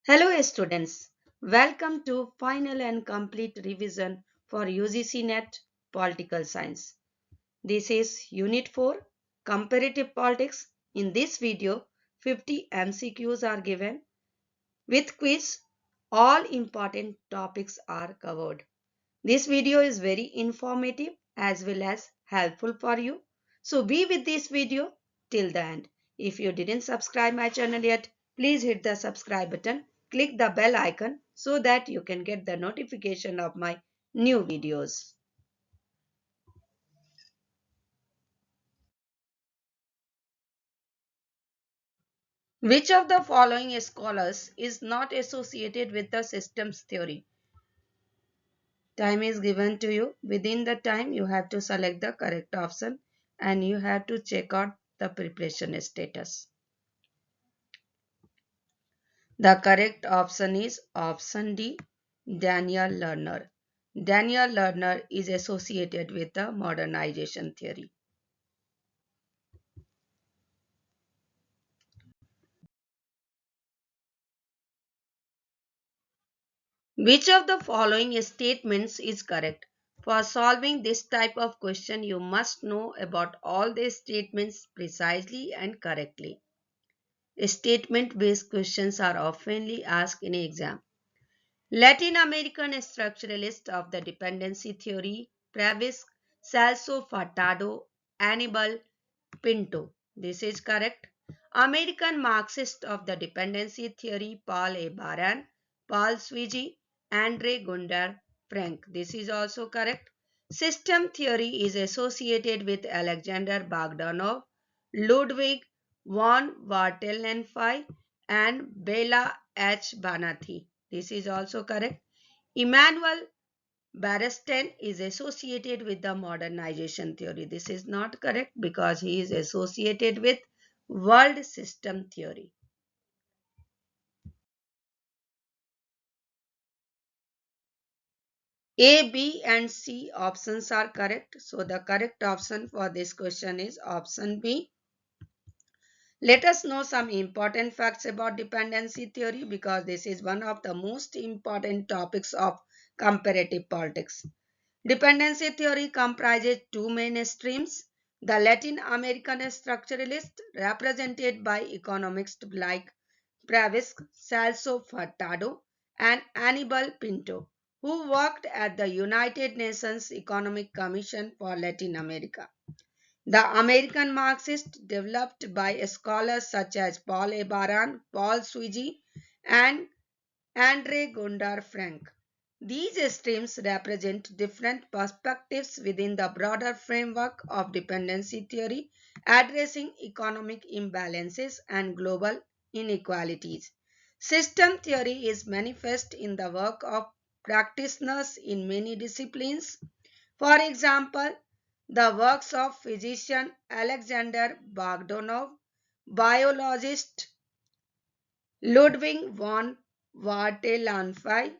Hello students, welcome to final and complete revision for UGC NET Political Science. This is Unit 4 Comparative Politics. In this video, 50 MCQs are given. With quiz, all important topics are covered. This video is very informative as well as helpful for you. So be with this video till the end. If you didn't subscribe my channel yet, please hit the subscribe button. Click the bell icon so that you can get the notification of my new videos. Which of the following scholars is not associated with the systems theory? Time is given to you. Within the time, you have to select the correct option and you have to check out the preparation status. The correct option is option D, Daniel Lerner. Daniel Lerner is associated with the modernization theory. Which of the following statements is correct? For solving this type of question, you must know about all the statements precisely and correctly. Statement-based questions are oftenly asked in exam. Latin American structuralist of the dependency theory, Travis Celso Furtado, Aníbal Pinto. This is correct. American Marxist of the dependency theory, Paul A. Baran, Paul Swigi, Andre Gundar Frank. This is also correct. System theory is associated with Alexander Bogdanov, Ludwig von Wartelenfey, and Bela H. Banathi. This is also correct. Immanuel Barresten is associated with the modernization theory. This is not correct because he is associated with world system theory. A, B and C options are correct. So the correct option for this question is option B. Let us know some important facts about dependency theory because this is one of the most important topics of comparative politics. Dependency theory comprises two main streams. The Latin American structuralists, represented by economists like Travis Celso Furtado and Aníbal Pinto, who worked at the United Nations Economic Commission for Latin America. The American Marxists, developed by scholars such as Paul A. Baran, Paul Swigi, and Andre Gundar Frank. These streams represent different perspectives within the broader framework of dependency theory, addressing economic imbalances and global inequalities. System theory is manifest in the work of practitioners in many disciplines. For example, the works of physician Alexander Bogdanov, biologist Ludwig von Wartelanfey,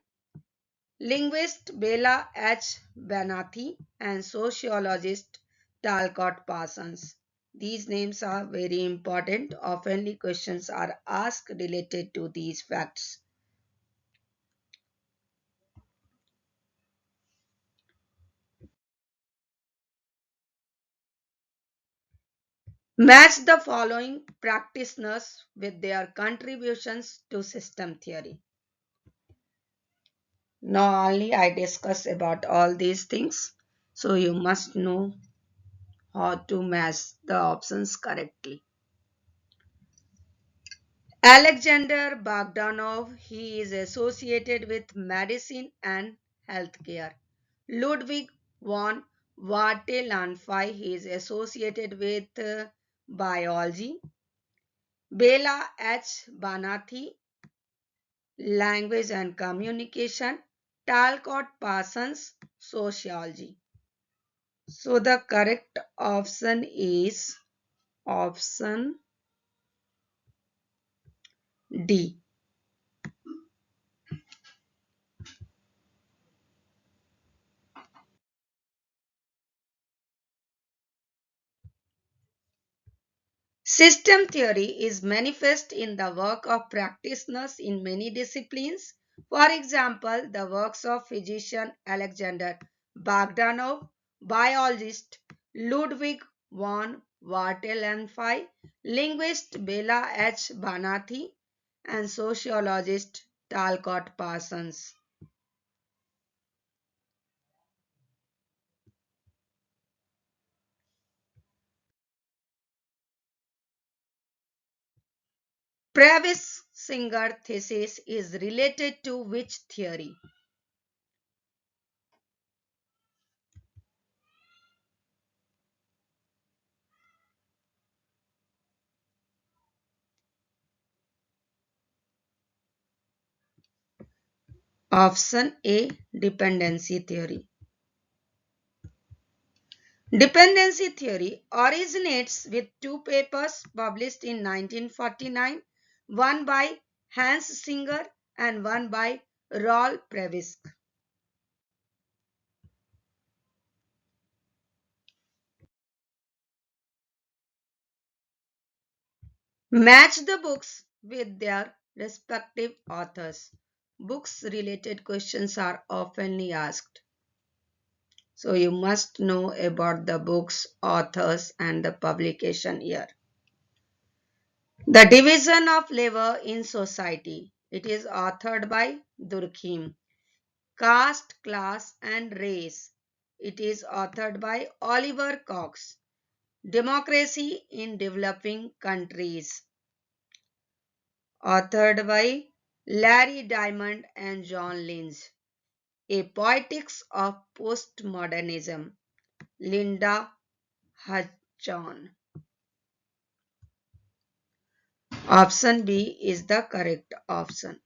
linguist Bela H. Banathi, and sociologist Talcott Parsons. These names are very important. Oftenly questions are asked related to these facts. Match the following practitioners with their contributions to system theory. Now only I discuss about all these things. So you must know how to match the options correctly. Alexander Bogdanov, he is associated with medicine and healthcare. Ludwig von Wartelanfey, he is associated with biology. Bela H. Banathi, language and communication. Talcott Parsons, sociology. So the correct option is option D. System theory is manifest in the work of practitioners in many disciplines. For example, the works of physician Alexander Bogdanov, biologist Ludwig von Bartholomä, linguist Bela H. Banathi, and sociologist Talcott Parsons. Previs Singer thesis is related to which theory? Option A, dependency theory. Dependency theory originates with two papers published in 1949, one by Hans Singer and one by Rolf Previs. Match the books with their respective authors. Books related questions are oftenly asked. So you must know about the books, authors, and the publication year. The Division of Labor in Society. It is authored by Durkheim. Caste, Class, and Race. It is authored by Oliver Cox. Democracy in Developing Countries. Authored by Larry Diamond and John Lynch. A Poetics of Postmodernism. Linda Hudson. Option B is the correct option.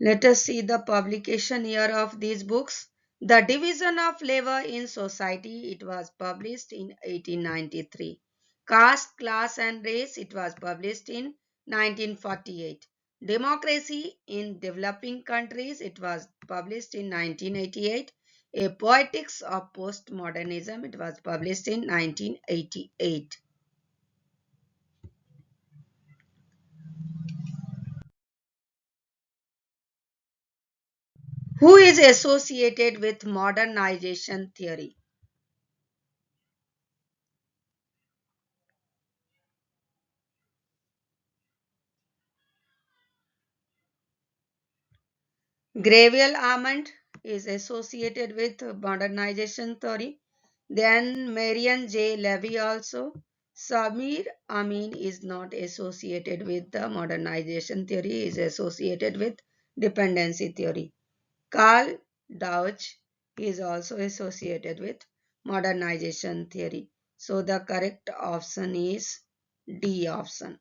Let us see the publication year of these books. The Division of Labor in Society, it was published in 1893. Caste, Class and Race, it was published in 1948. Democracy in Developing Countries, it was published in 1988. A Poetics of Postmodernism, it was published in 1988. Who is associated with modernization theory? Gabriel Armand is associated with modernization theory. Then Marian J. Levy also. Samir Amin is not associated with the modernization theory, he is associated with dependency theory. Carl Deutsch is also associated with modernization theory. So the correct option is D option.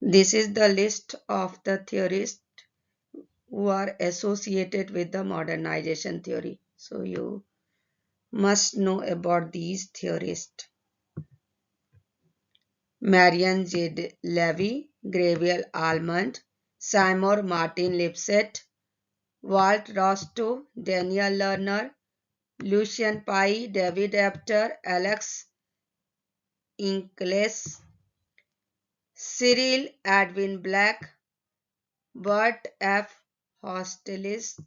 This is the list of the theorists who are associated with the modernization theory. So you must know about these theorists. Marian J. Levy, Gabriel Almond, Seymour Martin Lipset, Walt Rostow, Daniel Lerner, Lucian Pye, David Apter, Alex Ingles, Cyril Edwin Black, Bert F. Hostelis,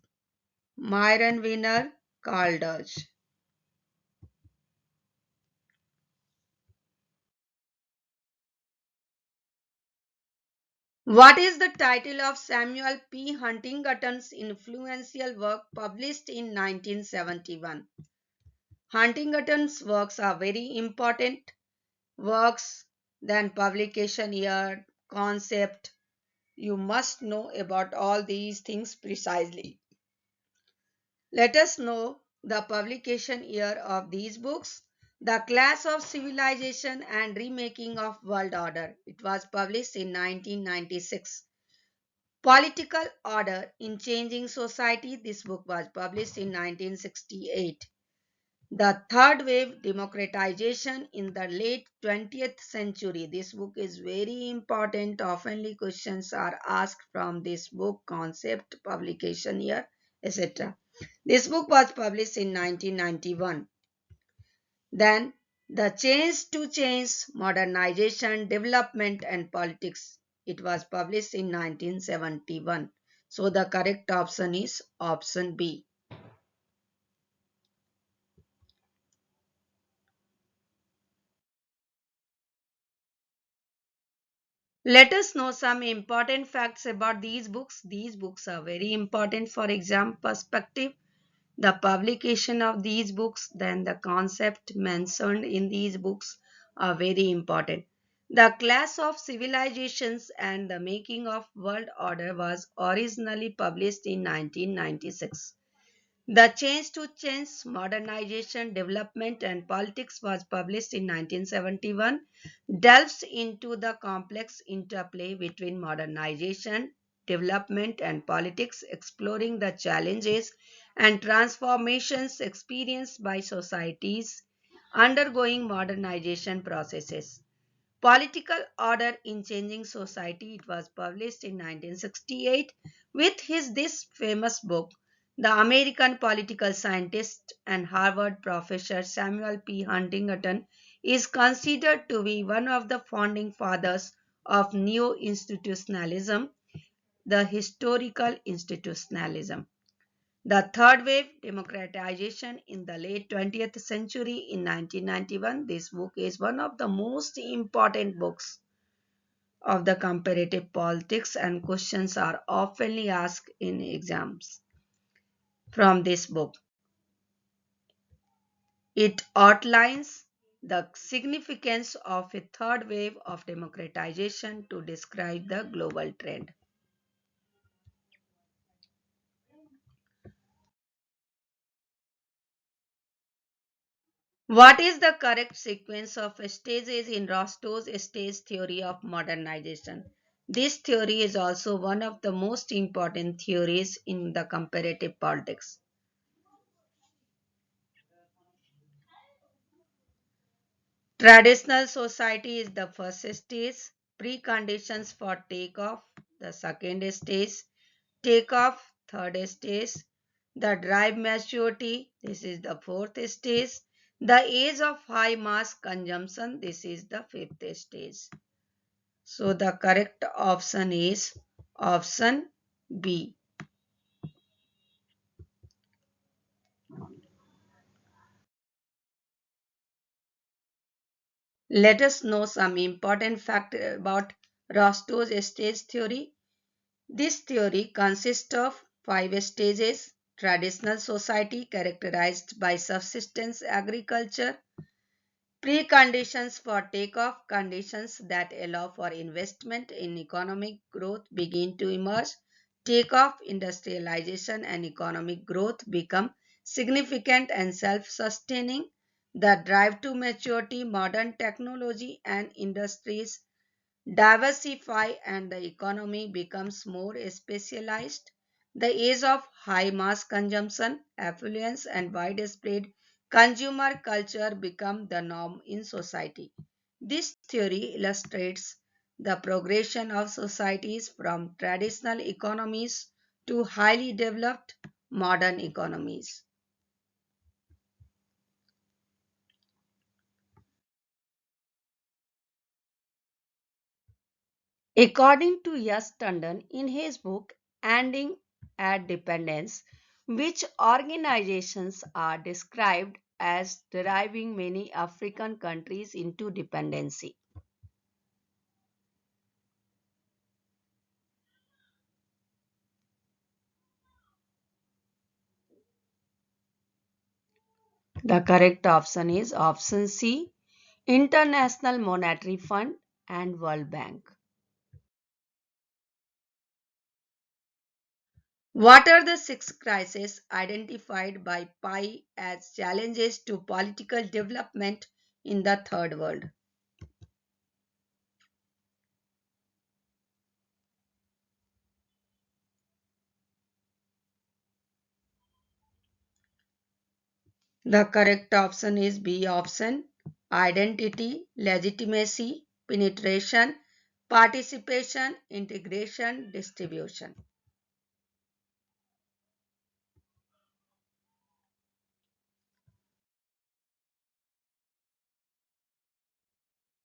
Myron Wiener, Carl Dodge. What is the title of Samuel P. Huntington's influential work published in 1971? Huntington's works are very important works, then publication year, concept. You must know about all these things precisely. Let us know the publication year of these books. The Clash of Civilization and Remaking of World Order. It was published in 1996. Political Order in Changing Society. This book was published in 1968. The third wave democratization in the late 20th century. This book is very important. Oftenly questions are asked from this book, concept, publication year, etc. This book was published in 1991. Then the change to change, modernization, development and politics. It was published in 1971. So the correct option is option B. Let us know some important facts about these books. These books are very important for exam perspective. The publication of these books, then the concept mentioned in these books are very important. The Clash of Civilizations and the Making of World Order was originally published in 1996. The Change to Change, Modernization, Development and Politics was published in 1971, delves into the complex interplay between modernization, development and politics, exploring the challenges and transformations experienced by societies undergoing modernization processes. Political Order in Changing Society. It was published in 1968 with his this famous book. The American political scientist and Harvard professor Samuel P. Huntington is considered to be one of the founding fathers of neo-institutionalism, the historical institutionalism. The third wave, democratization in the late 20th century in 1991. This book is one of the most important books of the comparative politics and questions are oftenly asked in exams from this book. It outlines the significance of a third wave of democratization to describe the global trend. What is the correct sequence of stages in Rostow's stage theory of modernization? This theory is also one of the most important theories in the comparative politics. Traditional society is the first stage, preconditions for takeoff, the second stage, takeoff, third stage, the drive maturity, this is the fourth stage, the age of high mass consumption, this is the fifth stage. So the correct option is option B. Let us know some important fact about Rostow's stage theory. This theory consists of five stages: traditional society characterized by subsistence agriculture, preconditions for takeoff, conditions that allow for investment in economic growth begin to emerge, takeoff, industrialization and economic growth become significant and self-sustaining, the drive to maturity, modern technology and industries diversify and the economy becomes more specialized. The age of high mass consumption, affluence, and widespread consumer culture become the norm in society. This theory illustrates the progression of societies from traditional economies to highly developed modern economies. According to Yes Tandon in his book Ending at Dependence, which organizations are described as driving many African countries into dependency. The correct option is option C, International Monetary Fund and World Bank. What are the six crises identified by Pi as challenges to political development in the third world? The correct option is B option. Identity, legitimacy, penetration, participation, integration, distribution.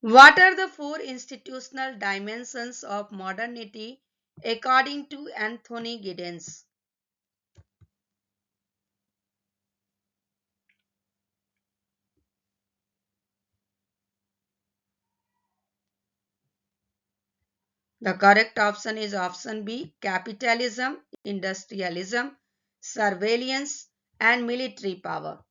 What are the four institutional dimensions of modernity according to Anthony Giddens? The correct option is option B, capitalism, industrialism, surveillance, and military power.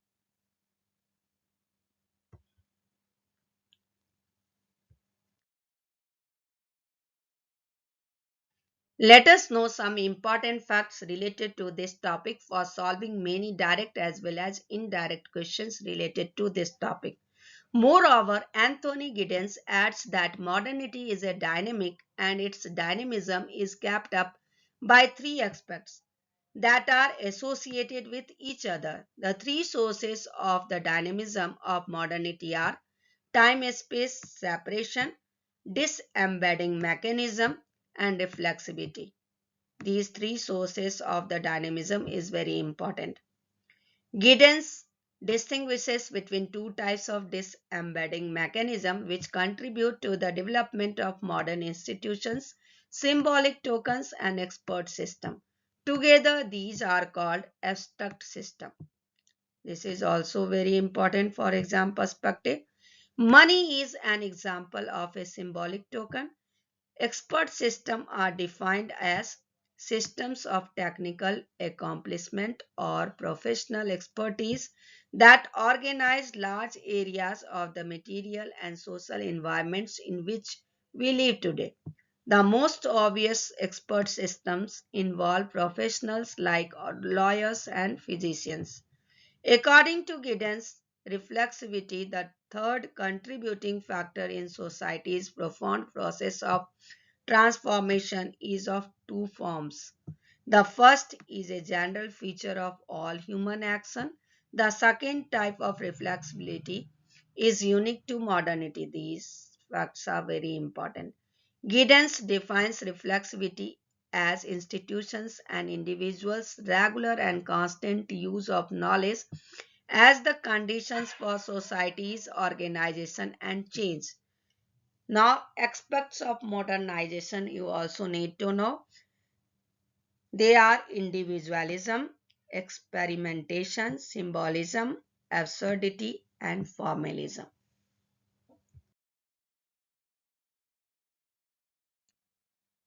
Let us know some important facts related to this topic for solving many direct as well as indirect questions related to this topic. Moreover, Anthony Giddens adds that modernity is a dynamic and its dynamism is kept up by three aspects that are associated with each other. The three sources of the dynamism of modernity are time-space separation, disembedding mechanism, and reflexivity. These three sources of the dynamism is very important. Giddens distinguishes between two types of disembedding mechanism which contribute to the development of modern institutions, symbolic tokens and expert system. Together, these are called abstract system. This is also very important for exam perspective. Money is an example of a symbolic token. Expert systems are defined as systems of technical accomplishment or professional expertise that organize large areas of the material and social environments in which we live today. The most obvious expert systems involve professionals like lawyers and physicians. According to Giddens, reflexivity, the third contributing factor in society's profound process of transformation, is of two forms. The first is a general feature of all human action. The second type of reflexibility is unique to modernity. These facts are very important. Giddens defines reflexivity as institutions and individuals' regular and constant use of knowledge as the conditions for society's organization and change. Now, aspects of modernization you also need to know. They are individualism, experimentation, symbolism, absurdity, and formalism.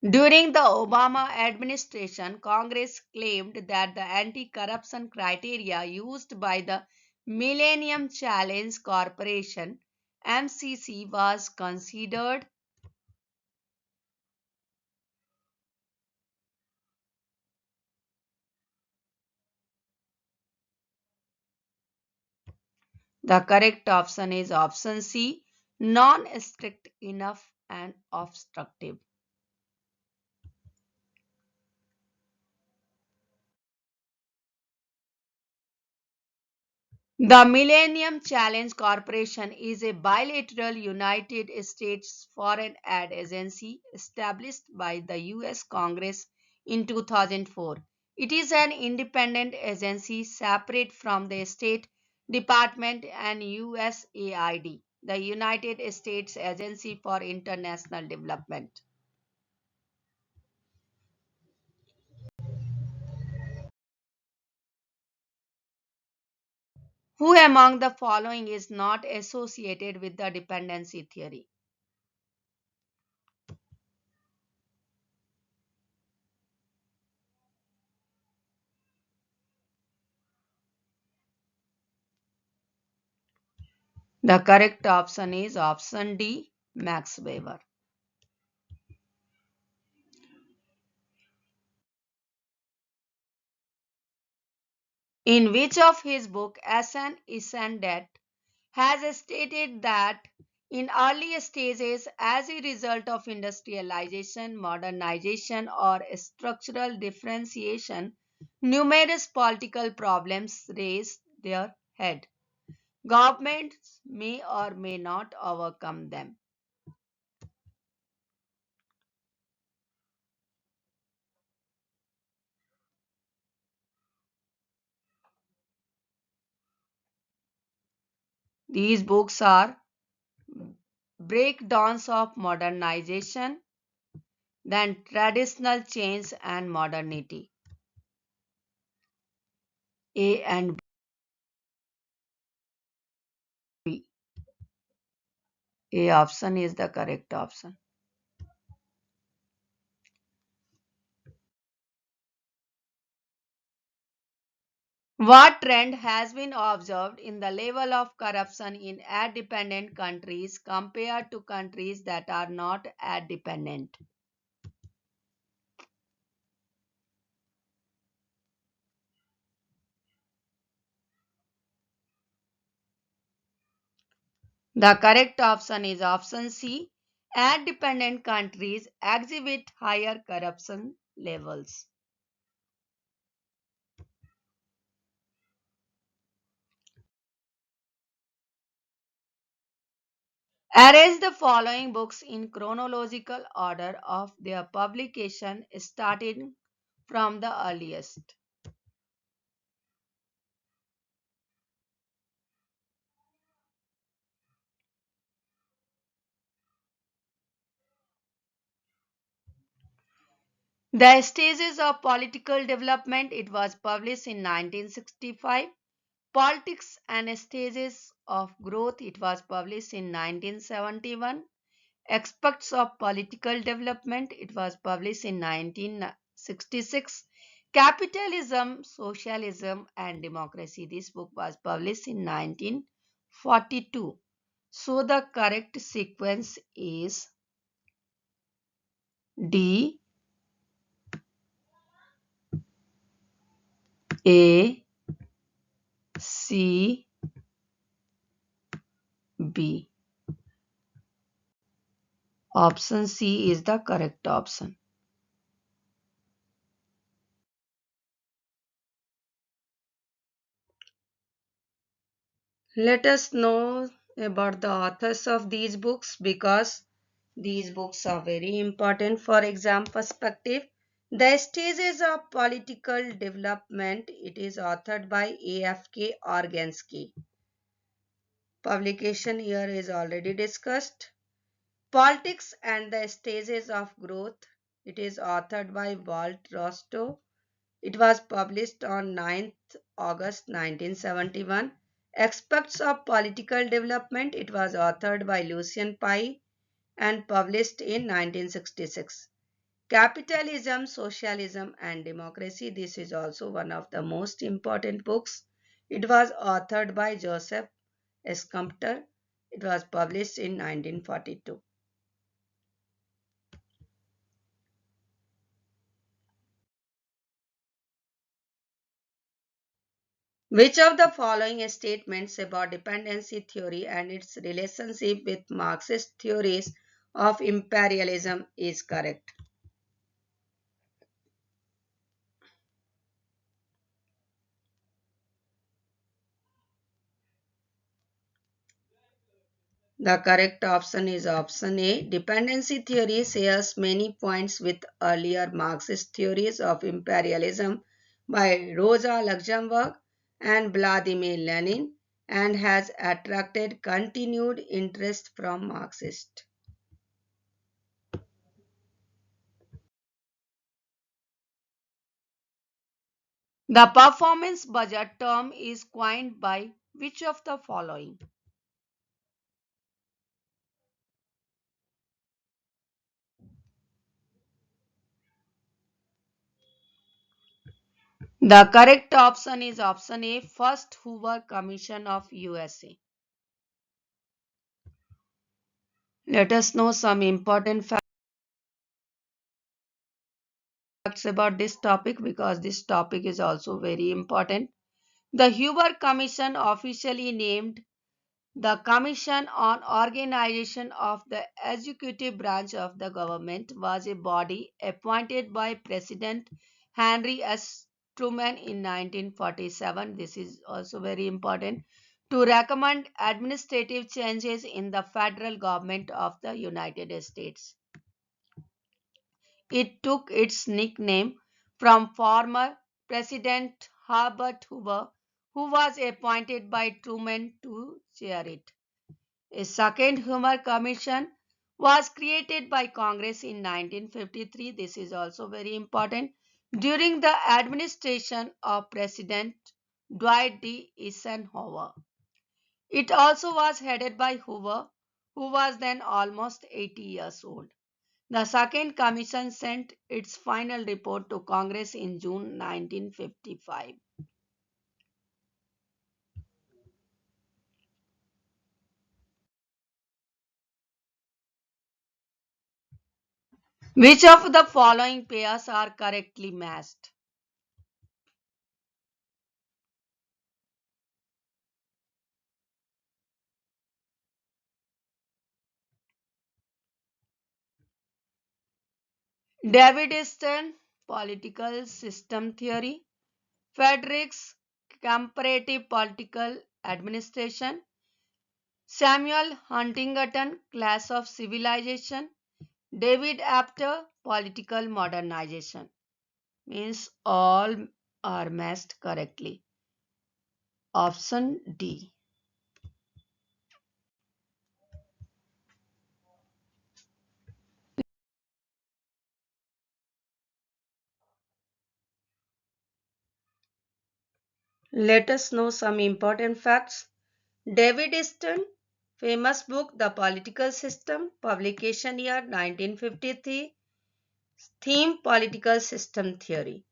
During the Obama administration, Congress claimed that the anti-corruption criteria used by the Millennium Challenge Corporation (MCC) was considered. The correct option is option C, non-strict enough and obstructive. The Millennium Challenge Corporation is a bilateral United States foreign aid agency established by the US Congress in 2004. It is an independent agency separate from the State Department and USAID, the United States Agency for International Development. Who among the following is not associated with the dependency theory? The correct option is option D, Max Weber. In which of his book, Ascent, Ascendant, has stated that in early stages, as a result of industrialization, modernization, or structural differentiation, numerous political problems raised their head. Governments may or may not overcome them. These books are breakdowns of modernization, then traditional change and modernity. A and B. A option is the correct option. What trend has been observed in the level of corruption in aid dependent countries compared to countries that are not aid dependent? The correct option is option C. Aid dependent countries exhibit higher corruption levels. Arrange the following books in chronological order of their publication, starting from the earliest. The Stages of Political Development, it was published in 1965. Politics and Stages of Growth, it was published in 1971. Aspects of Political Development, it was published in 1966. Capitalism, Socialism and Democracy, this book was published in 1942. So the correct sequence is D, A, C, B. Option C is the correct option. Let us know about the authors of these books because these books are very important for exam perspective. The Stages of Political Development, it is authored by A.F.K. Organsky. Publication year is already discussed. Politics and the Stages of Growth, it is authored by Walt Rostow. It was published on 9th August 1971. Aspects of Political Development, it was authored by Lucian Pye and published in 1966. Capitalism, Socialism and Democracy, this is also one of the most important books. It was authored by Joseph Schumpeter. It was published in 1942. Which of the following statements about dependency theory and its relationship with Marxist theories of imperialism is correct? The correct option is option A. Dependency theory shares many points with earlier Marxist theories of imperialism by Rosa Luxemburg and Vladimir Lenin and has attracted continued interest from Marxists. The performance budget term is coined by which of the following? The correct option is option A, First Hoover Commission of USA. Let us know some important facts about this topic because this topic is also very important. The Hoover Commission, officially named the Commission on Organization of the Executive Branch of the Government, was a body appointed by President Henry S. Truman in 1947. This is also very important. to recommend administrative changes in the federal government of the United States. It took its nickname from former President Herbert Hoover, who was appointed by Truman to chair it. A second Hoover Commission was created by Congress in 1953. This is also very important. During the administration of President Dwight D. Eisenhower. It also was headed by Hoover, who was then almost 80 years old. The second commission sent its final report to Congress in June 1955. Which of the following pairs are correctly matched? David Stern, Political System Theory. Frederick's Comparative Political Administration. Samuel Huntington, Class of Civilization. David Apter, Political Modernization. Means all are matched correctly. Option D. Let us know some important facts. David Stern, famous book The Political System, publication year 1953, theme Political System Theory.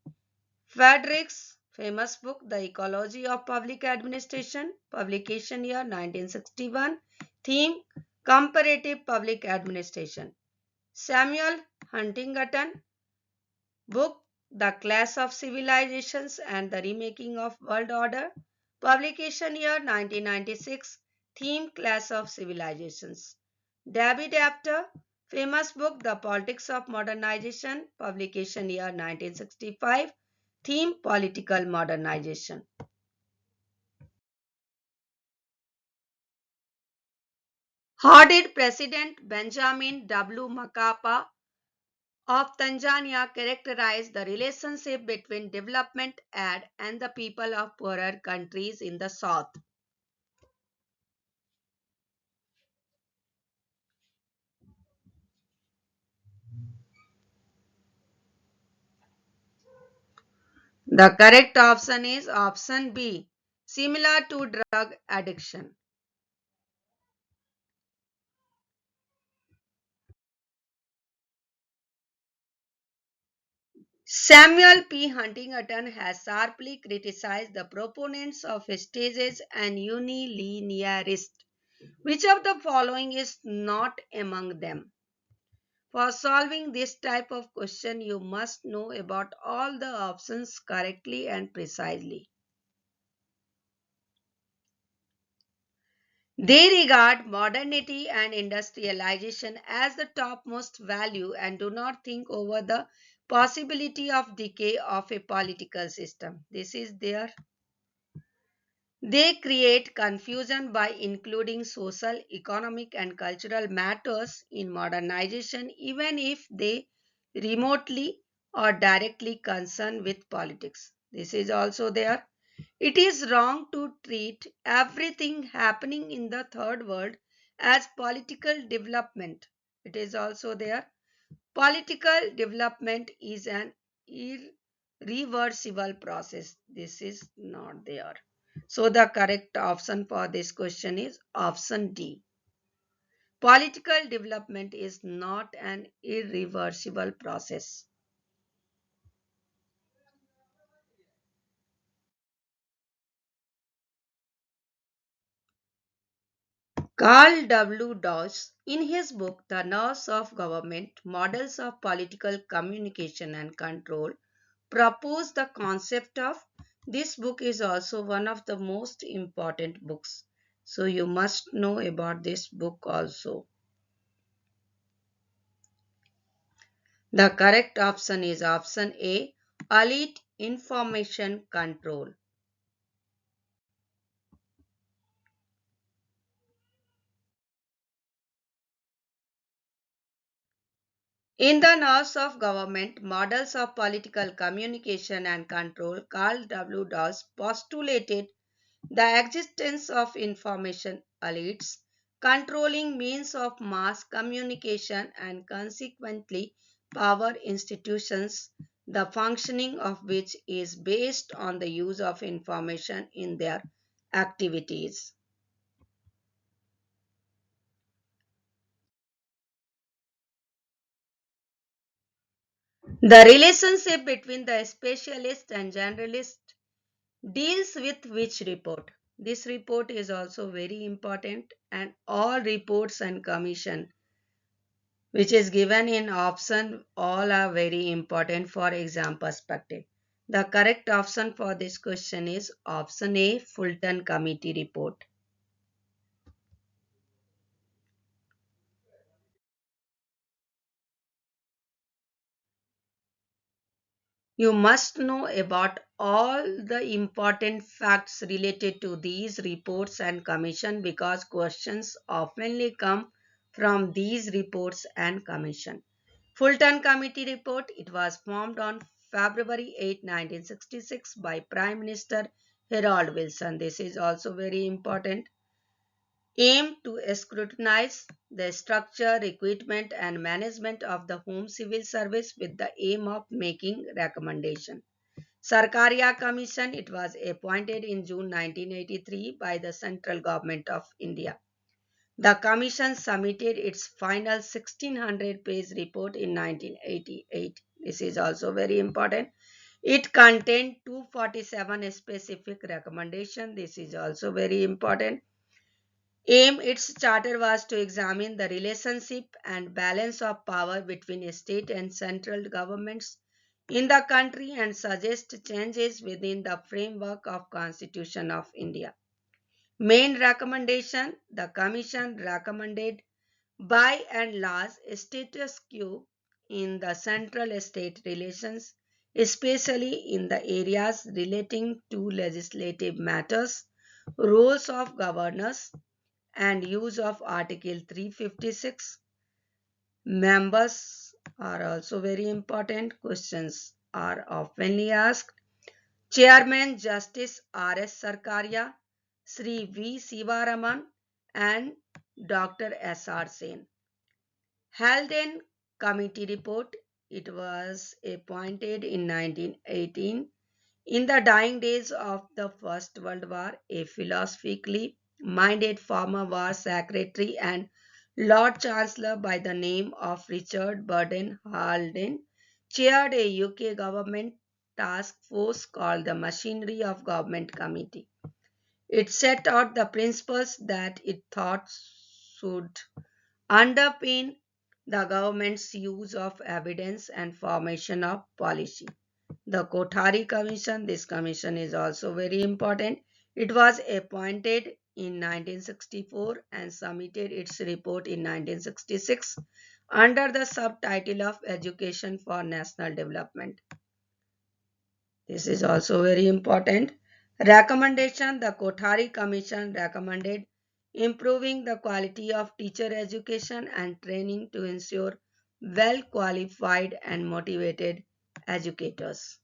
Frederick's famous book The Ecology of Public Administration, publication year 1961, theme Comparative Public Administration. Samuel Huntington book The Clash of Civilizations and the Remaking of World Order, publication year 1996, theme Clash of Civilizations. David Apter, famous book The Politics of Modernization, publication year 1965, theme Political Modernization. How did President Benjamin W. Mkapa of Tanzania characterize the relationship between development aid and the people of poorer countries in the south? The correct option is option B, similar to drug addiction. Samuel P. Huntington has sharply criticized the proponents of stages and unilinearist. Which of the following is not among them? For solving this type of question, you must know about all the options correctly and precisely. They regard modernity and industrialization as the topmost value and do not think over the possibility of decay of a political system. This is their. They create confusion by including social, economic, and cultural matters in modernization, even if they remotely or directly concern with politics. This is also there. It is wrong to treat everything happening in the third world as political development. It is also there. Political development is an irreversible process. This is not there. So the correct option for this question is option D. Political development is not an irreversible process. Carl W. Dodge, in his book The Nerves of Government, Models of Political Communication and Control, proposed the concept of. This book is also one of the most important books. So you must know about this book also. The correct option is option A, elite information control. In the North of Government, Models of Political Communication and Control, Carl W. Dawes postulated the existence of information elites controlling means of mass communication and consequently power institutions, the functioning of which is based on the use of information in their activities. The relationship between the specialist and generalist deals with which report. This report is also very important, and all reports and commission which is given in option all are very important for exam perspective. The correct option for this question is option A, Fulton Committee report. You must know about all the important facts related to these reports and commission because questions oftenly come from these reports and commission. Fulton Committee report, it was formed on February 8, 1966 by Prime Minister Harold Wilson. This is also very important. Aim to scrutinize the structure, equipment and management of the Home Civil Service with the aim of making recommendation. Sarkaria Commission, it was appointed in June 1983 by the Central Government of India. The Commission submitted its final 1600-page report in 1988. This is also very important. It contained 247 specific recommendations. This is also very important. Aim its charter was to examine the relationship and balance of power between state and central governments in the country and suggest changes within the framework of Constitution of India. Main recommendation, the Commission recommended by and large status quo in the central state relations, especially in the areas relating to legislative matters, roles of governors, and use of Article 356. Members are also very important. Questions are oftenly asked. Chairman Justice R.S. Sarkaria, Sri V. Sivaraman, and Dr. S.R. Sen. Halden Committee report. It was appointed in 1918. In the dying days of the First World War, a philosophically minded former war secretary and Lord Chancellor by the name of Richard Burden Halden chaired a UK government task force called the Machinery of Government Committee. It set out the principles that it thought should underpin the government's use of evidence and formation of policy. The Kothari Commission, this commission is also very important. It was appointed in 1964 and submitted its report in 1966 under the subtitle of Education for National Development. This is also very important. Recommendation, the Kothari Commission recommended improving the quality of teacher education and training to ensure well qualified and motivated educators.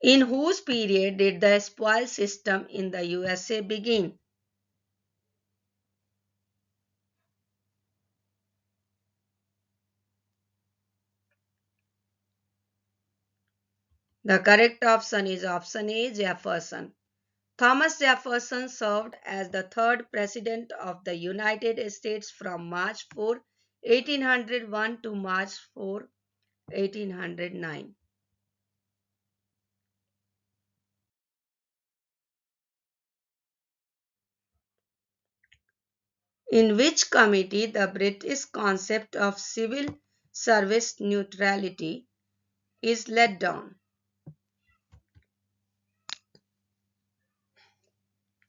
In whose period did the spoil system in the USA begin? The correct option is option A, Jefferson. Thomas Jefferson served as the third president of the United States from March 4, 1801 to March 4, 1809. In which committee the British concept of civil service neutrality is laid down?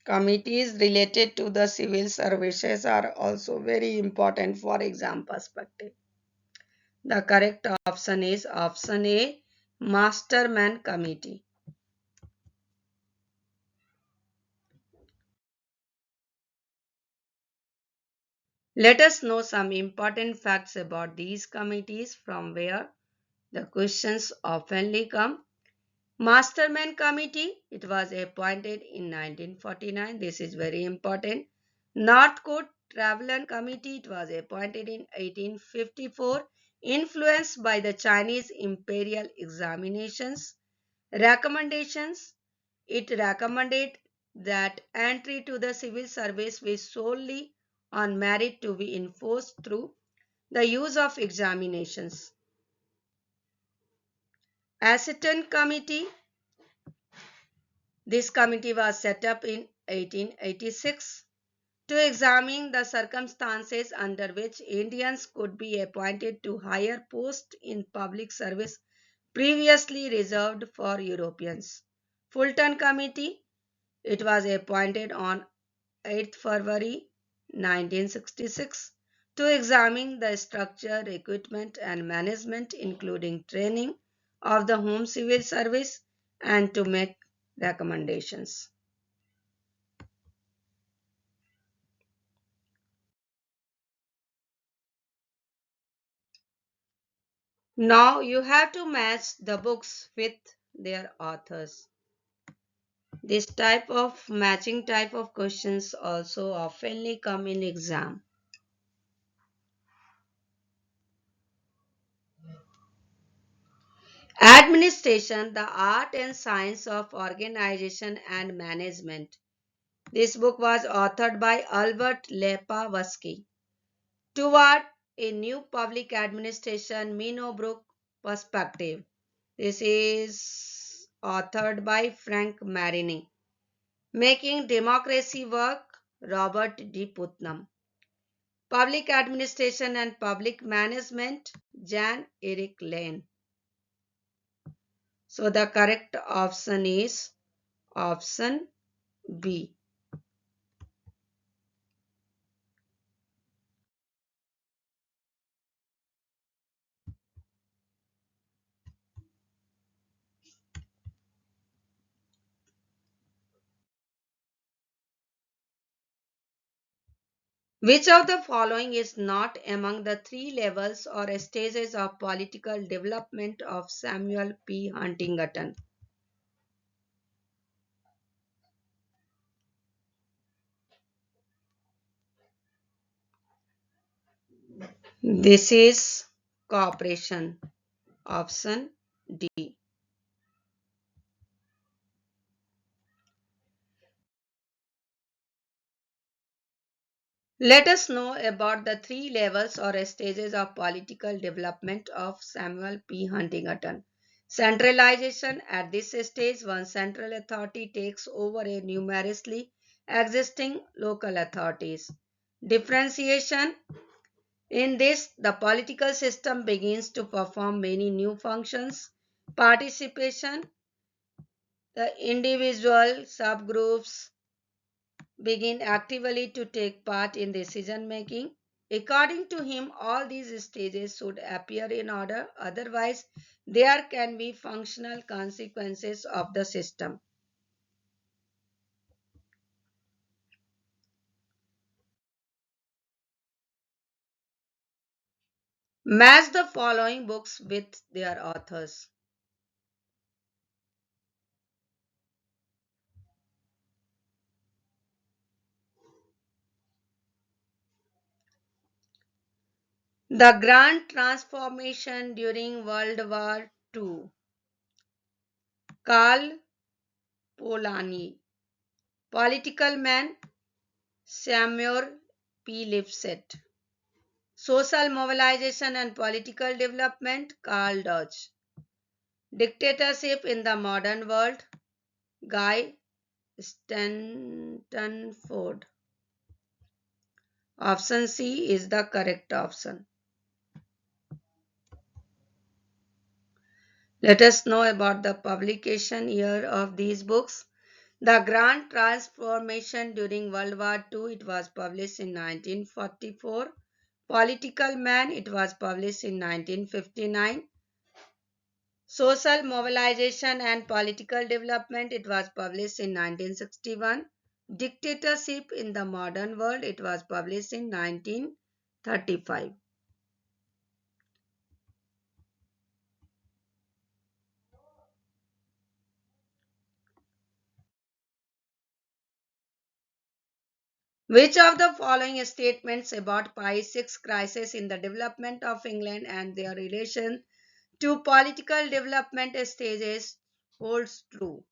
Committees related to the civil services are also very important for exam perspective. The correct option is option A, Masterman Committee. Let us know some important facts about these committees from where the questions oftenly come. Masterman Committee, it was appointed in 1949. This is very important. North Coast Traveler Committee, it was appointed in 1854, influenced by the Chinese imperial examinations. Recommendations, it recommended that entry to the civil service be solely on merit to be enforced through the use of examinations. Ascertain Committee, this committee was set up in 1886 to examine the circumstances under which Indians could be appointed to higher posts in public service previously reserved for Europeans. Fulton Committee, it was appointed on 8th February 1966 to examine the structure, equipment and management including training of the Home Civil Service and to make recommendations. Now you have to match the books with their authors. This type of matching type of questions also oftenly come in exam. Administration, the art and science of organization and management. This book was authored by Albert Lepawski. Toward a New Public Administration, Minobrook Perspective. This is authored by Frank Marini. Making Democracy Work, Robert D. Putnam. Public Administration and Public Management, Jan Eric Lane. So the correct option is option B. Which of the following is not among the three levels or stages of political development of Samuel P. Huntington? This is cooperation. Option D. Let us know about the three levels or stages of political development of Samuel P. Huntington. Centralization. At this stage, one central authority takes over a numerously existing local authorities. Differentiation. In this, the political system begins to perform many new functions. Participation. The individual subgroups begin actively to take part in decision making. According to him, all these stages should appear in order, otherwise, there can be functional consequences of the system. Match the following books with their authors. The Grand Transformation During World War II. Karl Polanyi. Political Man. Samuel P. Lipset. Social Mobilization and Political Development, Karl Dodge. Dictatorship in the Modern World, Guy Stantonford. Option C is the correct option. Let us know about the publication year of these books. The Grand Transformation During World War II, it was published in 1944. Political Man, it was published in 1959. Social Mobilization and Political Development, it was published in 1961. Dictatorship in the Modern World, it was published in 1963. 35. Which of the following statements about Pi 6 crisis in the development of England and their relation to political development stages holds true?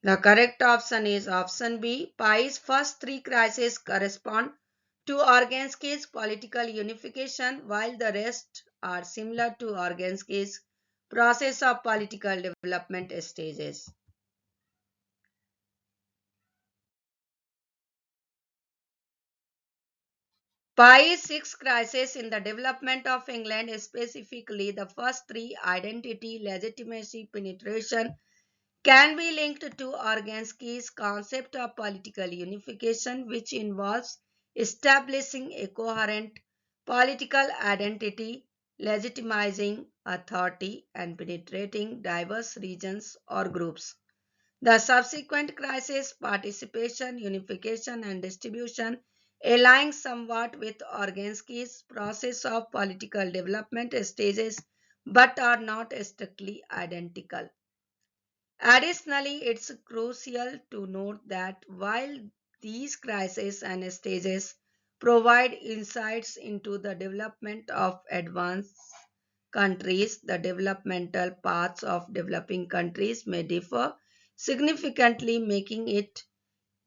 The correct option is option B. Pi's first three crises correspond to Organski's political unification, while the rest are similar to Organski's process of political development stages. Pi's six crises in the development of England, specifically the first three, identity, legitimacy, penetration, can be linked to Organski's concept of political unification, which involves establishing a coherent political identity, legitimizing authority, and penetrating diverse regions or groups. The subsequent crises, participation, unification, and distribution, align somewhat with Organski's process of political development stages, but are not strictly identical. Additionally, it's crucial to note that while these crises and stages provide insights into the development of advanced countries, the developmental paths of developing countries may differ significantly, making it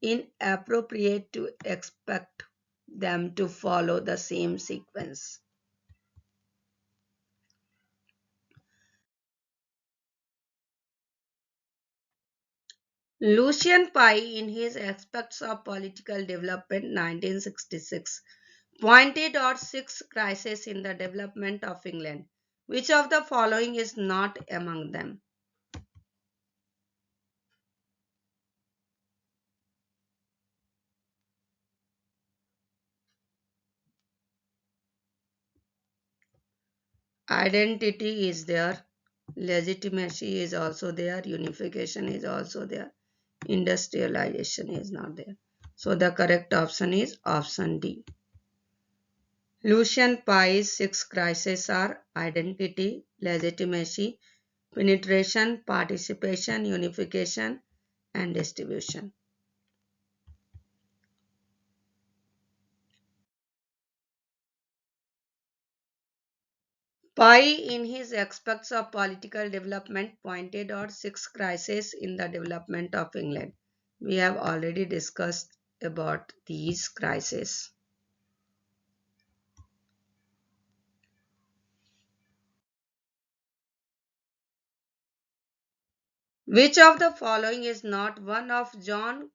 inappropriate to expect them to follow the same sequence. Lucian Pye, in his Aspects of Political Development 1966, pointed out six crises in the development of England. Which of the following is not among them? Identity is there, legitimacy is also there, unification is also there, industrialization is not there. So the correct option is option D. Lucian Pye's six crises are identity, legitimacy, penetration, participation, unification, and distribution. Pye, in his Aspects of Political Development, pointed out six crises in the development of England. We have already discussed about these crises. Which of the following is not one of John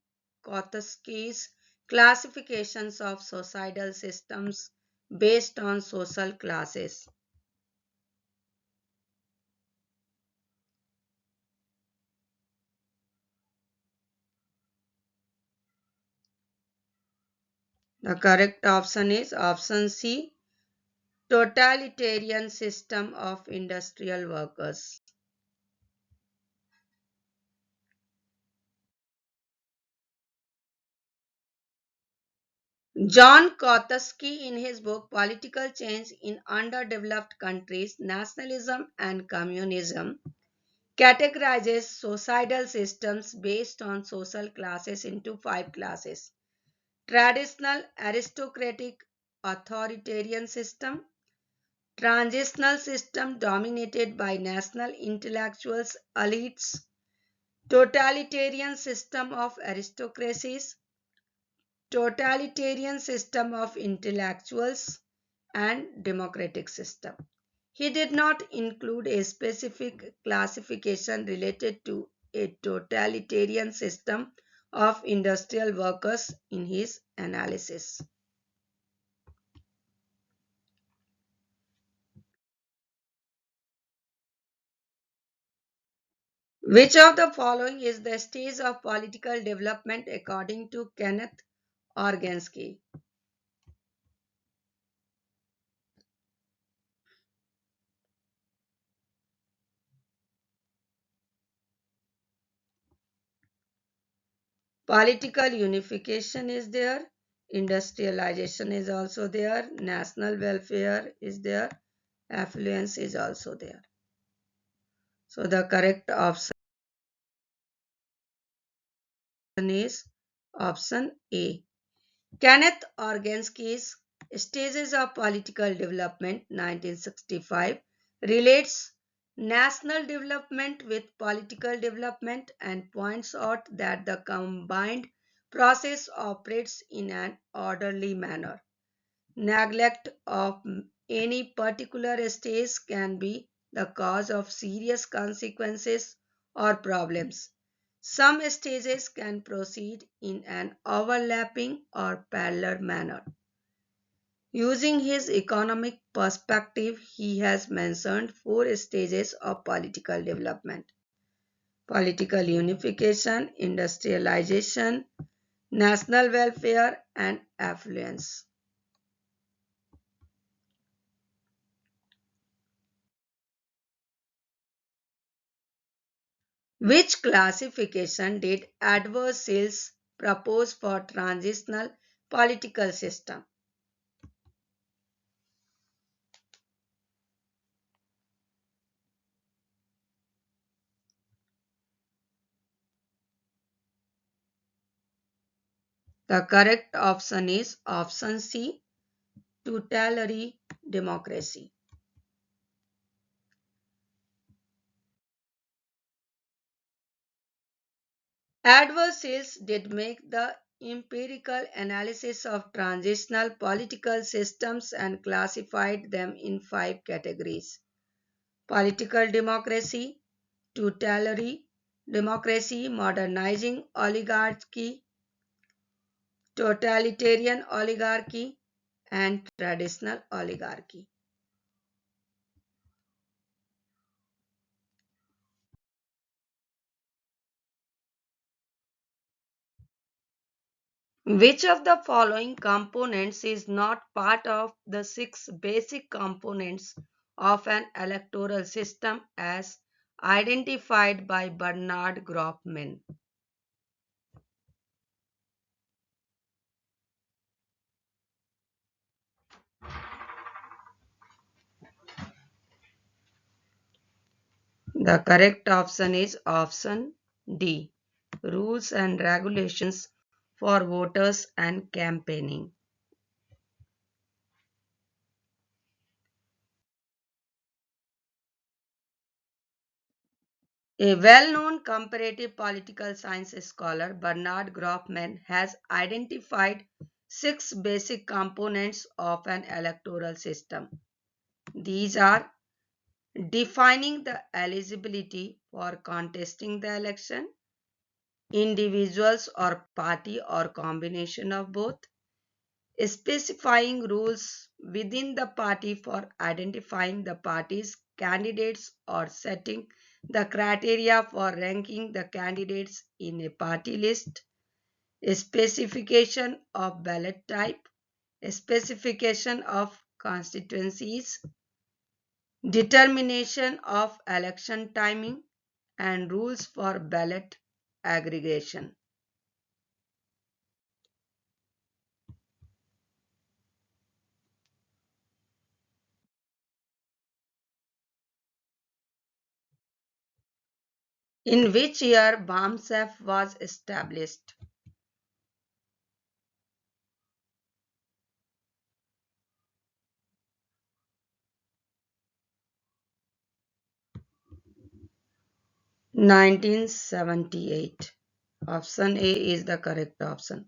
Kotzky's classifications of societal systems based on social classes? The correct option is option C, totalitarian system of industrial workers. John Kotzky, in his book Political Change in Underdeveloped Countries, Nationalism and Communism, categorizes societal systems based on social classes into five classes: traditional aristocratic authoritarian system, transitional system dominated by national intellectuals elites, totalitarian system of aristocracies, totalitarian system of intellectuals, and democratic system. He did not include a specific classification related to a totalitarian system of industrial workers in his analysis. Which of the following is the stage of political development according to Kenneth Organsky? Political unification is there, industrialization is also there, national welfare is there, affluence is also there. So the correct option is option A. Kenneth Organski's Stages of Political Development 1965 relates national development with political development and points out that the combined process operates in an orderly manner. Neglect of any particular stage can be the cause of serious consequences or problems. Some stages can proceed in an overlapping or parallel manner. Using his economic perspective, he has mentioned four stages of political development: political unification, industrialization, national welfare, and affluence. Which classification did Edward Sills propose for transitional political system? The correct option is option C, tutelary democracy. Edward Sills did make the empirical analysis of transitional political systems and classified them in five categories: political democracy, tutelary democracy, modernizing oligarchy, totalitarian oligarchy, and traditional oligarchy. Which of the following components is not part of the six basic components of an electoral system as identified by Bernard Grofman? The correct option is option D. Rules and regulations for voters and campaigning. A well-known comparative political science scholar, Bernard Grofman, has identified six basic components of an electoral system. These are defining the eligibility for contesting the election, individuals or party or combination of both, specifying rules within the party for identifying the party's candidates or setting the criteria for ranking the candidates in a party list, a specification of ballot type, a specification of constituencies, determination of election timing, and rules for ballot aggregation. In which year BAMSEF was established? 1978. Option A is the correct option.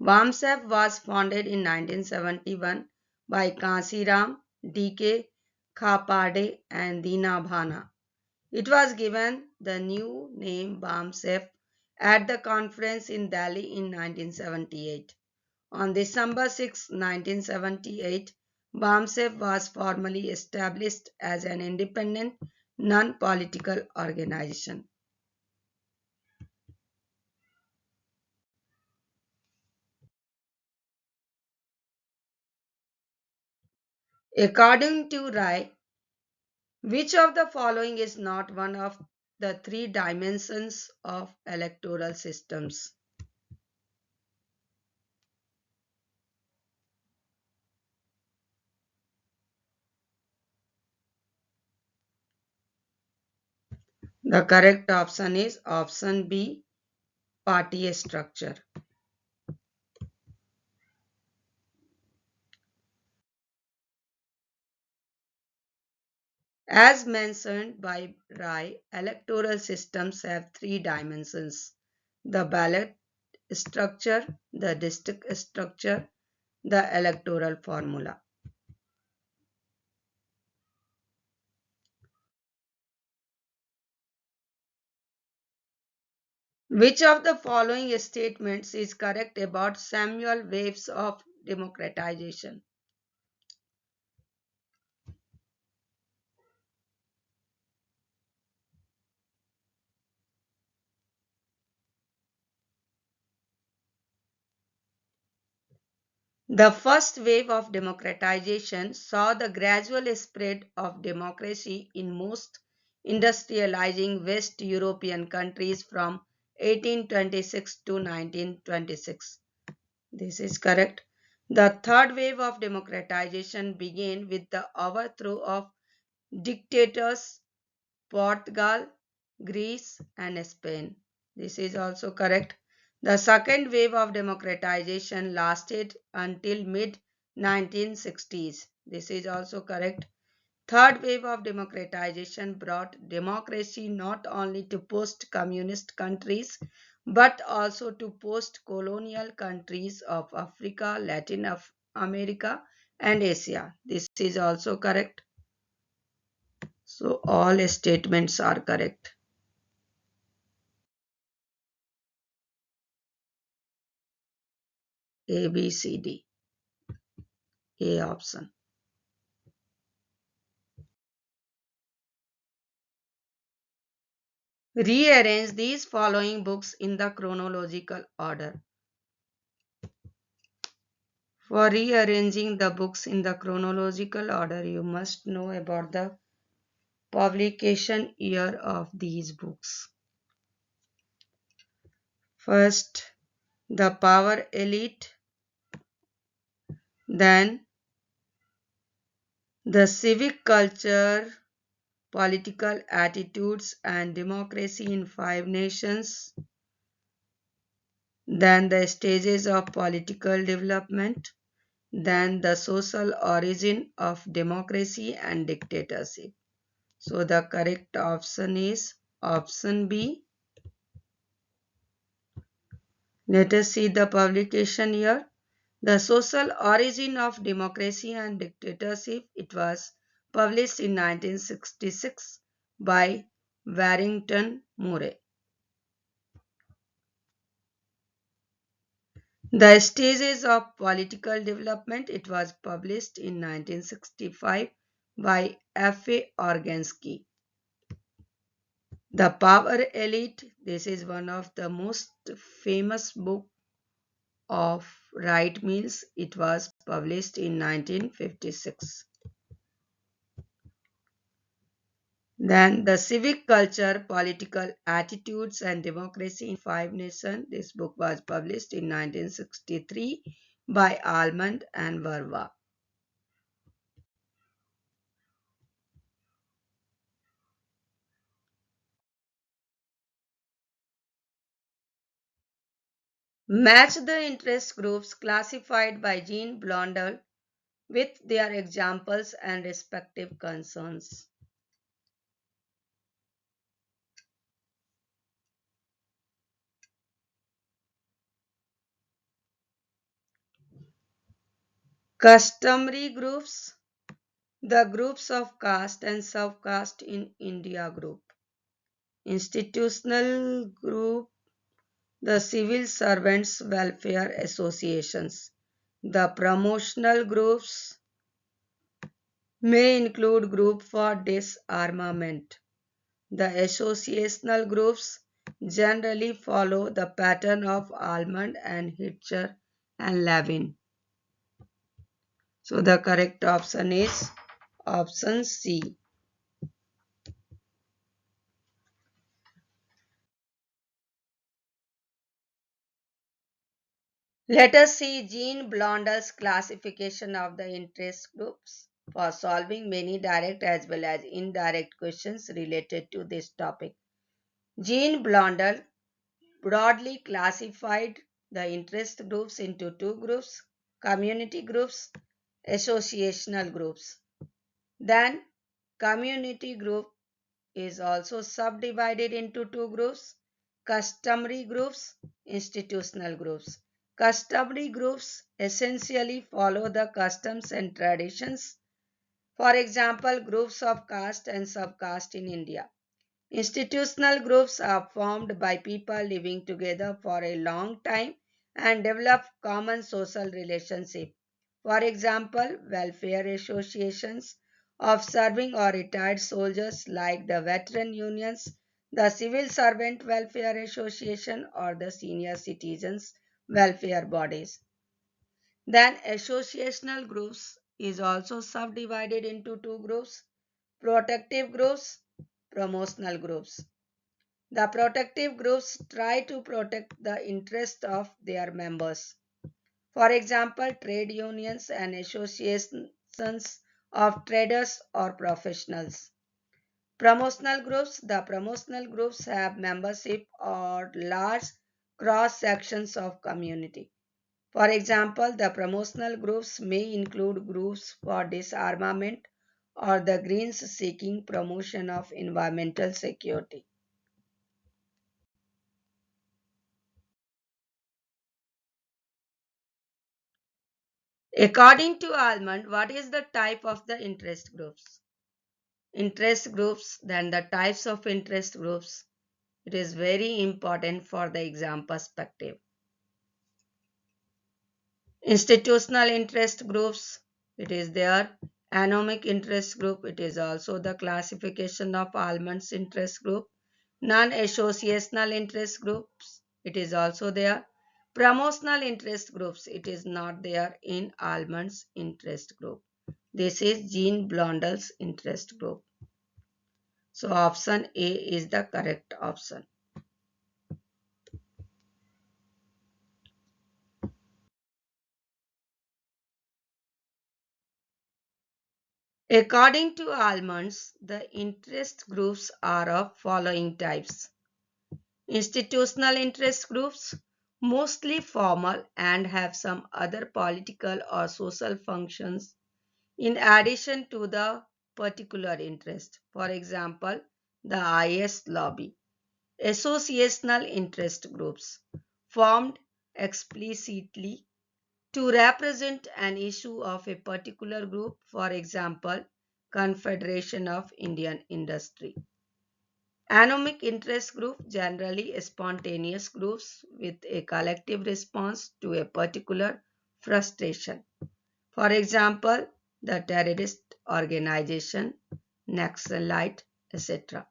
BAMSEF was founded in 1971 by Kansiram, D.K. Khapade and Dina Bhana. It was given the new name BAMSEF at the conference in Delhi in 1978. On December 6, 1978, BAMSEF was formally established as an independent, non-political organization. According to Rai, which of the following is not one of the three dimensions of electoral systems? The correct option is option B, party structure. As mentioned by Rai, electoral systems have three dimensions: the ballot structure, the district structure, the electoral formula. Which of the following statements is correct about Samuel waves of democratization? The first wave of democratization saw the gradual spread of democracy in most industrializing West European countries from 1826 to 1926. This is correct. The third wave of democratization began with the overthrow of dictators Portugal, Greece, and Spain. This is also correct. The second wave of democratization lasted until mid 1960s. This is also correct. Third wave of democratization brought democracy not only to post-communist countries but also to post-colonial countries of Africa, Latin America, and Asia. This is also correct. So all statements are correct. A, B, C, D. A option. Rearrange these following books in the chronological order. For rearranging the books in the chronological order, you must know about the publication year of these books. First, The Power Elite, then The Civic Culture, Political Attitudes and Democracy in Five Nations, then The Stages of Political Development, then the social origin of democracy and dictatorship. So the correct option is option B. Let us see the publication year. The social origin of democracy and dictatorship. It was published in 1966 by Warrington Murray. The stages of political development. It was published in 1965 by F.A. Organsky. The Power Elite. This is one of the most famous book of Wright Mills. It was published in 1956. Then The Civic Culture, Political Attitudes and Democracy in Five Nations. This book was published in 1963 by Almond and Verwa. Match the interest groups classified by Jean Blondel with their examples and respective concerns. Customary groups, the groups of caste and sub-caste in India group. Institutional group, the civil servants welfare associations. The promotional groups may include group for disarmament. The associational groups generally follow the pattern of Almond and Hitcher and Levin. So the correct option is option C. Let us see Jean Blondel's classification of the interest groups for solving many direct as well as indirect questions related to this topic. Jean Blondel broadly classified the interest groups into two groups: community groups, associational groups. Then, community group is also subdivided into two groups: customary groups, institutional groups. Customary groups essentially follow the customs and traditions. For example, groups of caste and subcaste in India. Institutional groups are formed by people living together for a long time and develop common social relationships. For example, welfare associations of serving or retired soldiers like the veteran unions, the civil servant welfare association, or the senior citizens welfare bodies. Then associational groups is also subdivided into two groups: protective groups, promotional groups. The protective groups try to protect the interests of their members. For example, trade unions and associations of traders or professionals. Promotional groups. The promotional groups have membership or large cross sections of community. For example, the promotional groups may include groups for disarmament or the Greens seeking promotion of environmental security. According to Almond, what is the type of the interest groups? Interest groups, then the types of interest groups. It is very important for the exam perspective. Institutional interest groups, it is there. Anomic interest group, it is also the classification of Almond's interest group. Non-associational interest groups, it is also there. Promotional interest groups, it is not there in Almond's interest group. This is Jean Blondel's interest group. So option A is the correct option. According to Almonds, the interest groups are of following types. Institutional interest groups, mostly formal and have some other political or social functions in addition to the particular interest. For example, the IS lobby. Associational interest groups, formed explicitly to represent an issue of a particular group, for example, Confederation of Indian Industry. Anomic interest group, generally spontaneous groups with a collective response to a particular frustration. For example, the terrorist organization, Naxalite, etc.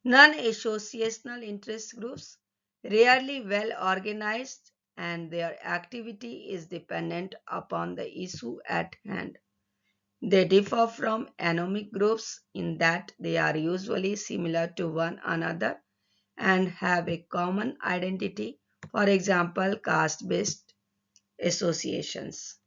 Non-associational interest groups, rarely well organized, and their activity is dependent upon the issue at hand. They differ from anomic groups in that they are usually similar to one another and have a common identity, for example, caste-based associations.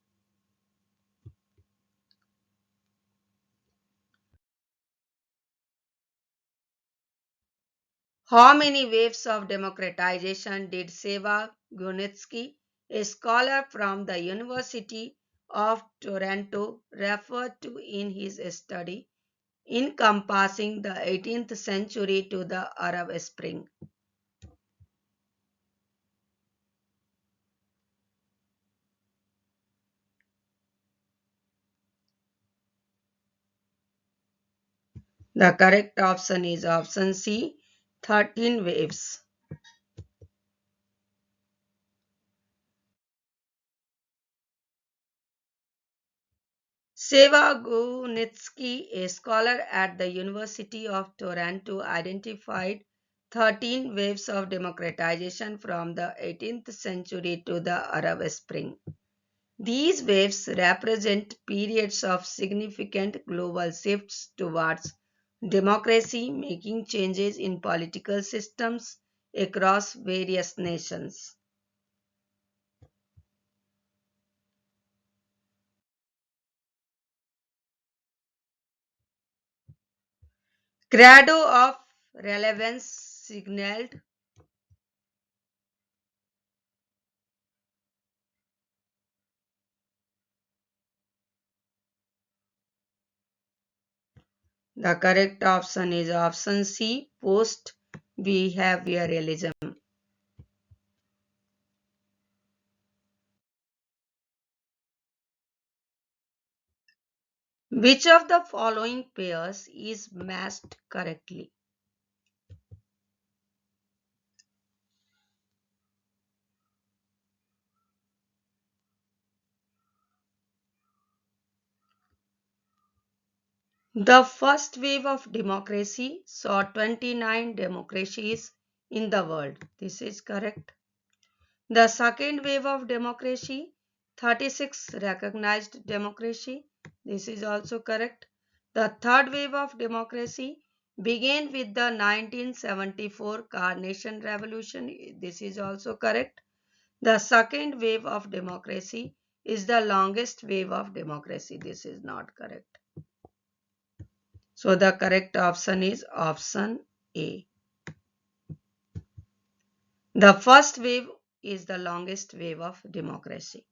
How many waves of democratization did Seva Gunitsky, a scholar from the University of Toronto, refer to in his study encompassing the 18th century to the Arab Spring? The correct option is option C, 13 waves. Seva a scholar at the University of Toronto, identified 13 waves of democratization from the 18th century to the Arab Spring. These waves represent periods of significant global shifts towards democracy, making changes in political systems across various nations. Credo of relevance signaled the correct option is option C, post behavioralism. Which of the following pairs is matched correctly? The first wave of democracy saw 29 democracies in the world. This is correct. The second wave of democracy, 36 recognized democracy. This is also correct. The third wave of democracy began with the 1974 Carnation Revolution. This is also correct. The second wave of democracy is the longest wave of democracy. This is not correct. So the correct option is option A. The first wave is the longest wave of democracy.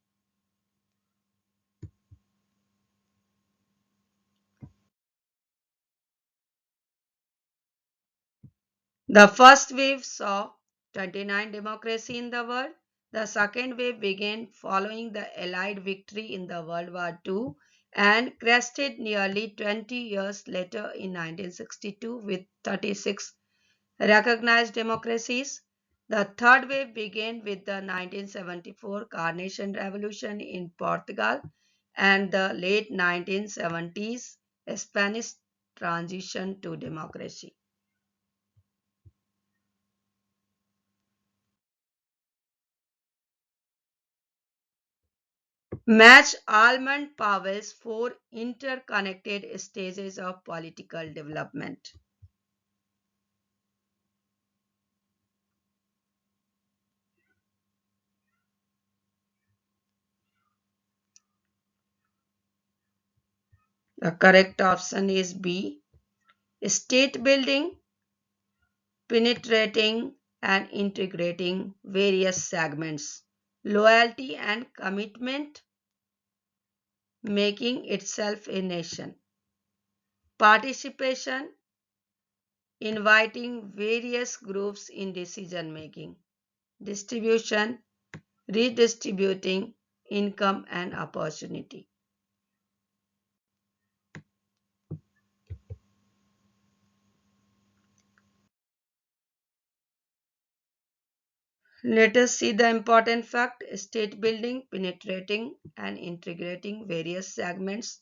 The first wave saw 29 democracy in the world. The second wave began following the Allied victory in the World War II and crested nearly 20 years later in 1962 with 36 recognized democracies. The third wave began with the 1974 Carnation Revolution in Portugal and the late 1970s Spanish transition to democracy. Match Almond Powell's four interconnected stages of political development. The correct option is B. State building, penetrating and integrating various segments. Loyalty and commitment, making itself a nation. Participation, inviting various groups in decision making. Distribution, redistributing income and opportunity. Let us see the important fact: state building, penetrating and integrating various segments,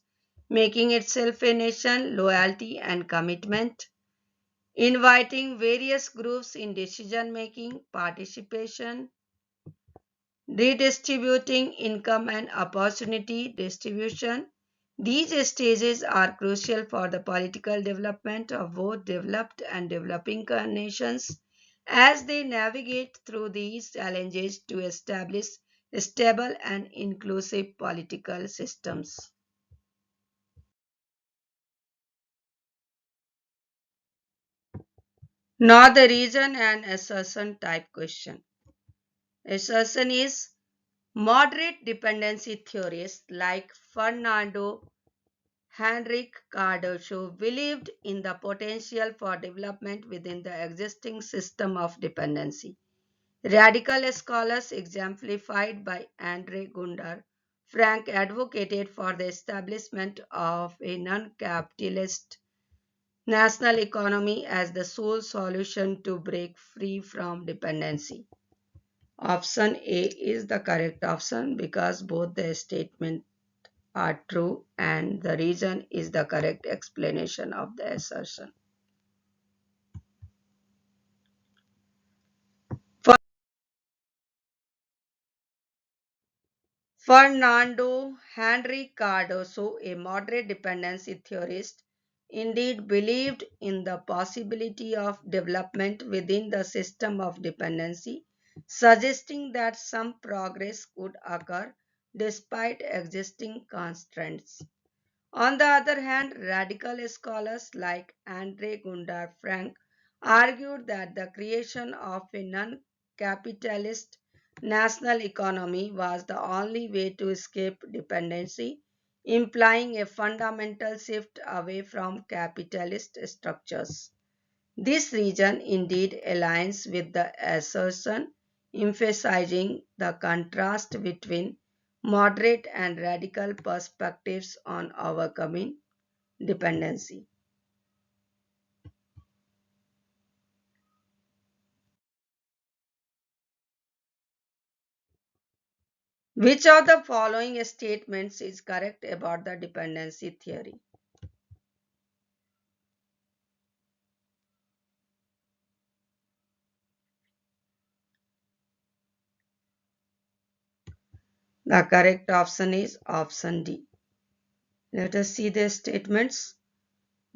making itself a nation, loyalty and commitment, inviting various groups in decision making, participation, redistributing income and opportunity distribution. These stages are crucial for the political development of both developed and developing nations as they navigate through these challenges to establish stable and inclusive political systems. Now the reason and assertion type question. Assertion is moderate dependency theorists like Fernando Henrique Cardoso believed in the potential for development within the existing system of dependency. Radical scholars, exemplified by Andre Gundar, Frank advocated for the establishment of a non-capitalist national economy as the sole solution to break free from dependency. Option A is the correct option because both the statements are true and the reason is the correct explanation of the assertion. Fernando Henrique Cardoso, a moderate dependency theorist, indeed believed in the possibility of development within the system of dependency, suggesting that some progress could occur despite existing constraints. On the other hand, radical scholars like Andre Gundar Frank argued that the creation of a non-capitalist national economy was the only way to escape dependency, implying a fundamental shift away from capitalist structures. This region indeed aligns with the assertion, emphasizing the contrast between moderate and radical perspectives on overcoming dependency. Which of the following statements is correct about the dependency theory? The correct option is option D. Let us see the statements.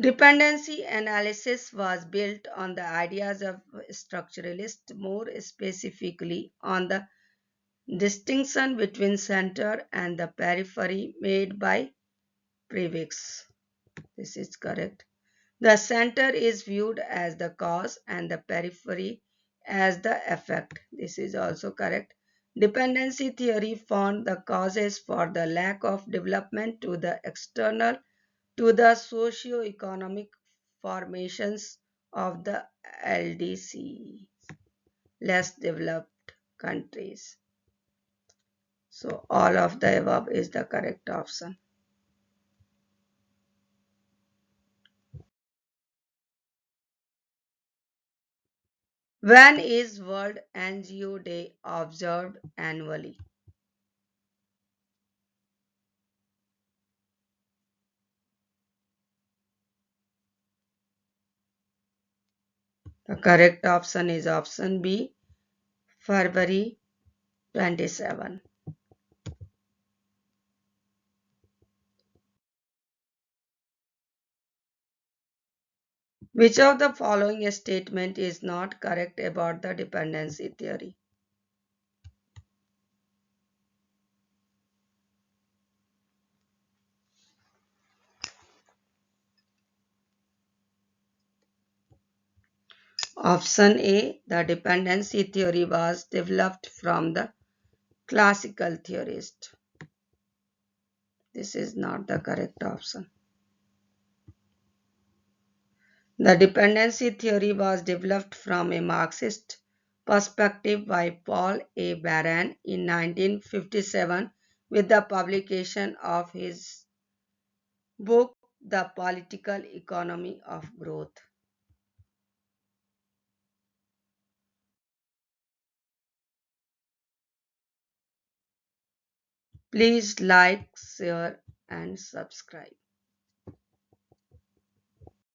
Dependency analysis was built on the ideas of structuralists, more specifically on the distinction between center and the periphery made by Previx. This is correct. The center is viewed as the cause and the periphery as the effect. This is also correct. Dependency theory found the causes for the lack of development to the external to the socio-economic formations of the LDC, less developed countries. So all of the above is the correct option. When is World NGO Day observed annually? The correct option is option B, February 27. Which of the following statement is not correct about the dependency theory? Option A, the dependency theory was developed from the classical theorist. This is not the correct option. The dependency theory was developed from a Marxist perspective by Paul A. Baran in 1957 with the publication of his book, The Political Economy of Growth. Please like, share, and subscribe.